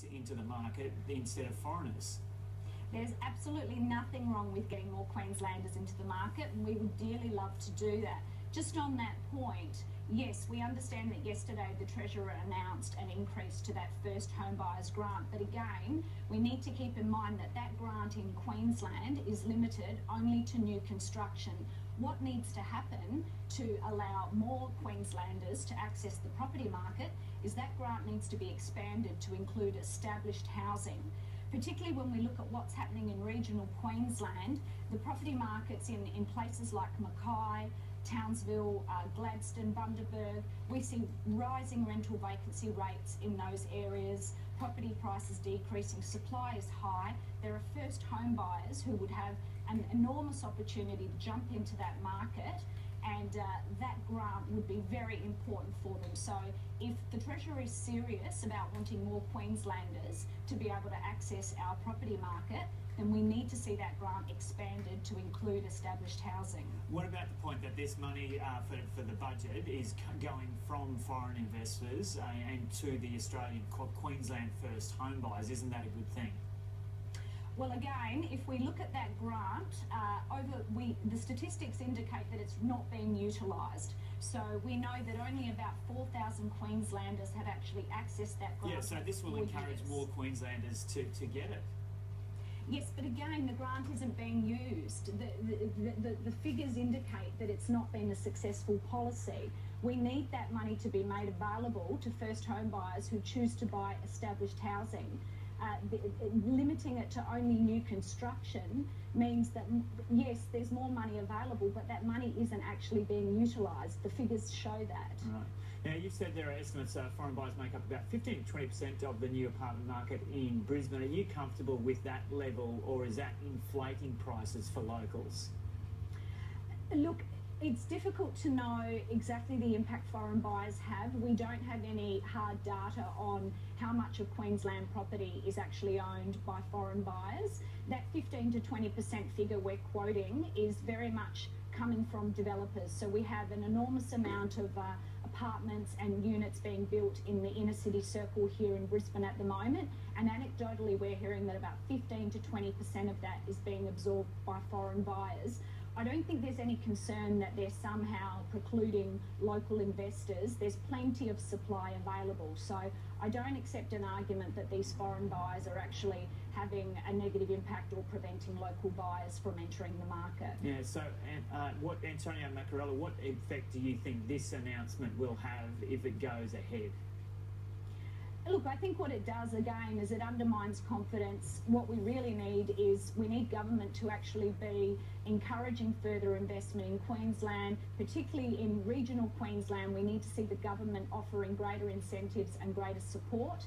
into the market instead of foreigners? There's absolutely nothing wrong with getting more Queenslanders into the market, and we would dearly love to do that. Just on that point, yes, we understand that yesterday the Treasurer announced an increase to that first home buyers grant, but again, we need to keep in mind that that grant in Queensland is limited only to new construction. What needs to happen to allow more Queenslanders to access the property market is that grant needs to be expanded to include established housing. Particularly when we look at what's happening in regional Queensland, the property markets in places like Mackay, Townsville, Gladstone, Bundaberg, we see rising rental vacancy rates in those areas, property prices decreasing, supply is high. There are first home buyers who would have an enormous opportunity to jump into that market, and that grant would be very important for them. So if the Treasurer is serious about wanting more Queenslanders to be able to access our property market, then we need to see that grant expanded to include established housing. What about the point that this money for the budget is going from foreign investors and to the Australian Queensland first home buyers? Isn't that a good thing? Well, again, if we look at that grant, the statistics indicate that it's not being utilised. So we know that only about 4,000 Queenslanders have actually accessed that grant. Yeah, so this will encourage more Queenslanders to get it. Yes, but again, the grant isn't being used. The figures indicate that it's not been a successful policy. We need that money to be made available to first home buyers who choose to buy established housing. Limiting it to only new construction means that, yes, there's more money available, but that money isn't actually being utilised. The figures show that. Right. Now, you've said there are estimates foreign buyers make up about 15 to 20% of the new apartment market in Brisbane. Are you comfortable with that level, or is that inflating prices for locals? Look, it's difficult to know exactly the impact foreign buyers have. We don't have any hard data on how much of Queensland property is actually owned by foreign buyers. That 15 to 20% figure we're quoting is very much coming from developers. So we have an enormous amount of apartments and units being built in the inner city circle here in Brisbane at the moment, and anecdotally we're hearing that about 15 to 20% of that is being absorbed by foreign buyers. I don't think there's any concern that they're somehow precluding local investors. There's plenty of supply available, so I don't accept an argument that these foreign buyers are actually having a negative impact or preventing local buyers from entering the market. Yeah, so Antonio Maccarella, what effect do you think this announcement will have if it goes ahead? Look, I think what it does, again, is it undermines confidence. What we really need is we need government to actually be encouraging further investment in Queensland, particularly in regional Queensland. We need to see the government offering greater incentives and greater support.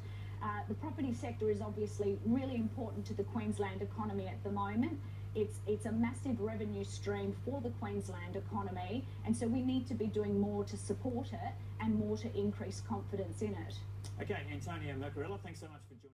The property sector is obviously really important to the Queensland economy at the moment. It's a massive revenue stream for the Queensland economy, and so we need to be doing more to support it and more to increase confidence in it. Okay, Antonio Maccarella, thanks so much for joining.